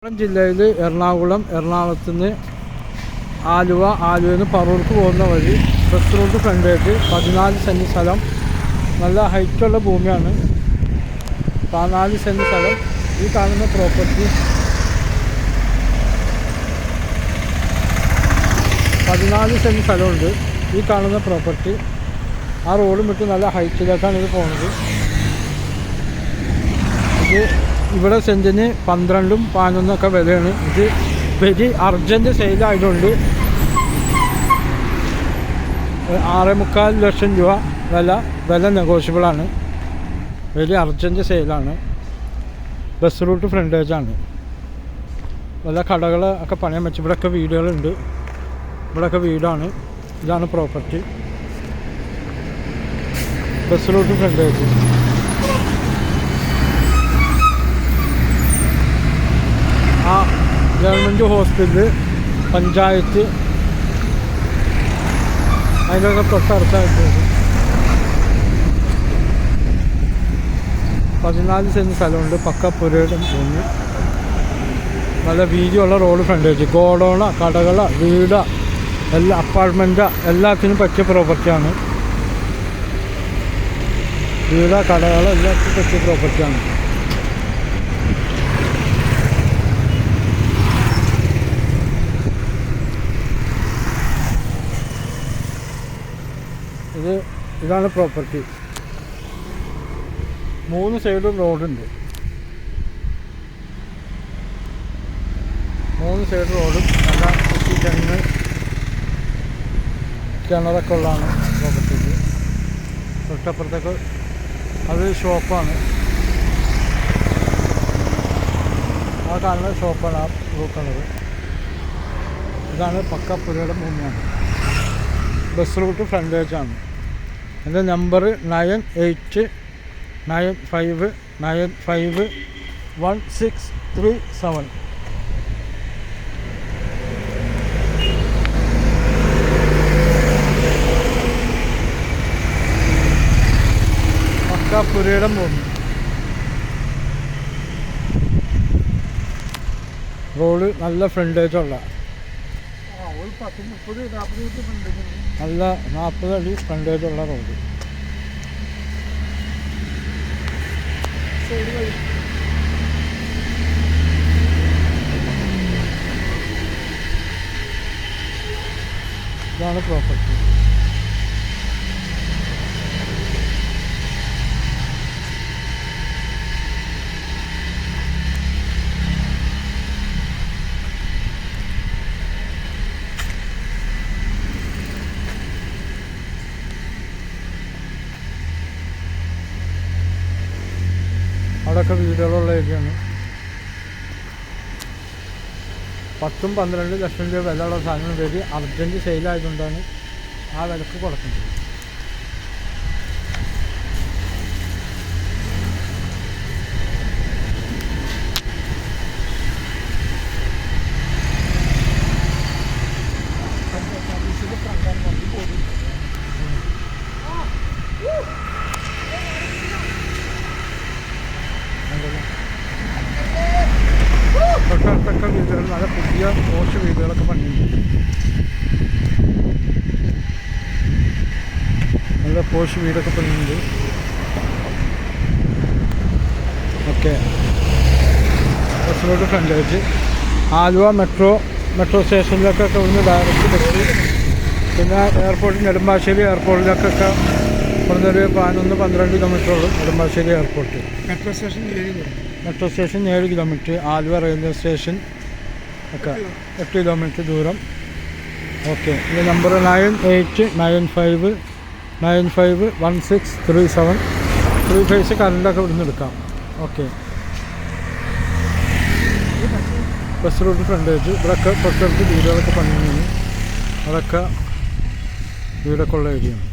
എറണാകുളം ജില്ലയിൽ എറണാകുളത്ത് നിന്ന് ആലുവയിൽ നിന്ന് പറവൂർക്ക് പോകുന്ന വഴി ബസ് റൂട്ട് ഫ്രണ്ടേജ് 14 സെൻറ്റ് സ്ഥലം, നല്ല ഹൈറ്റുള്ള ഭൂമിയാണ്. 14 സെൻറ്റ് സ്ഥലം. ഈ കാണുന്ന പ്രോപ്പർട്ടി 14 സെൻറ്റ് സ്ഥലമുണ്ട്. ഈ കാണുന്ന പ്രോപ്പർട്ടി ആ റോഡും വിട്ട് നല്ല ഹൈറ്റിലേക്കാണ് ഇത് പോകുന്നത്. ഇത് ഇവിടെ സെൻറ്റിന് 12ഉം 11ഒക്കെ വിലയാണ്. ഇത് വെരി അർജൻറ്റ് സെയിലായതുകൊണ്ട് 6.25 ലക്ഷം രൂപ വില നെഗോഷ്യബിളാണ്. വെരി അർജൻറ്റ് സെയിലാണ്. ബസ് റൂട്ട് ഫ്രണ്ടേജാണ്. വല്ല കടകൾ ഒക്കെ പണയം വെച്ച് ഇവിടെയൊക്കെ വീടുകളുണ്ട്. ഇവിടെയൊക്കെ വീടാണ്. ഇതാണ് പ്രോപ്പർട്ടി. Bus route frontage. ആ ഗവൺമെൻറ് ഹോസ്പിറ്റൽ, പഞ്ചായത്ത്, അതിനൊക്കെ തൊട്ടടുത്തായിട്ട് 14 സെൻറ്റ് സ്ഥലമുണ്ട്. പക്ക പുരയിടം ഭൂമി, നല്ല വീതിയുള്ള റോഡ് ഫ്രണ്ടേജ്. ഗോഡൗണ, കടകള, വീട, എല്ലാ അപ്പാർട്ട്മെൻറ്റാ എല്ലാത്തിനും പറ്റിയ പ്രോപ്പർട്ടിയാണ്. വീട, കടകൾ എല്ലാത്തിനും പറ്റിയ പ്രോപ്പർട്ടിയാണ്. ഇതാണ് പ്രോപ്പർട്ടി. 3 സൈഡും റോഡുണ്ട്. 3 സൈഡ് റോഡും നല്ല കിണറൊക്കെ ഉള്ളതാണ് പ്രോപ്പർട്ടിക്ക്. തൊട്ടപ്പുറത്തൊക്കെ അത് ഷോപ്പാണ്. ആ കാണുന്ന ഷോപ്പാണ് ആ ബ്ലൂ കളറ്. ഇതാണ് പക്ക പുരയുടെ ഭൂമിയാണ്. ബസ് റൂട്ട് ഫ്രണ്ടേജാണ്. എൻ്റെ നമ്പർ 9895951637. പക്ക പുരയിടം ഭൂമി. റോഡ് നല്ല ഫ്രണ്ടേജുള്ള, നല്ല 40 അടി ഫ്രണ്ടേജുള്ള റോഡ്. ഇതാണ് പ്രോപ്പർട്ടി. അവിടെയൊക്കെ വീടുകളുള്ള ഏരിയയാണ്. 10-12 ലക്ഷം രൂപ വിലയുള്ള സാധനം വെരി അർജൻറ്റ് സെയിലായതുകൊണ്ടാണ് ആ വിലക്ക് കൊടുക്കുന്നത്. തൊട്ടടുത്തൊക്കെ വീടുകൾ, നല്ല പുതിയ പോസ്റ്റ് വീടുകളൊക്കെ പണിയുണ്ട്. നല്ല പോസ്റ്റ് വീടൊക്കെ പണിയുണ്ട്. Okay. Bus road frontage. Aluva metro സ്റ്റേഷനിലേക്കൊക്കെ ഇവിടുന്ന് ഡയറക്റ്റ് ബസ്. പിന്നെ എയർപോർട്ട്, നെടുമ്പാശ്ശേരി എയർപോർട്ടിലേക്കൊക്കെ ഇവിടുന്നൊരു 11-12 കിലോമീറ്റർ ഉള്ളൂ. Nedumbassery airport. Metro station 7 kilometre. Aluva railway station ഒക്കെ 8 കിലോമീറ്റർ ദൂരം. ഓക്കെ. ഇത് നമ്പർ 9895951637. 3 ഫേസ് കറണ്ടൊക്കെ ഇവിടുന്ന് എടുക്കാം. ഓക്കെ. Bus route frontage. ഇവിടെയൊക്കെ തൊട്ടടുത്ത് വീടുകളൊക്കെ പണിയുന്നു. അതൊക്കെ വീടൊക്കെ ഉള്ള ഏരിയയാണ്.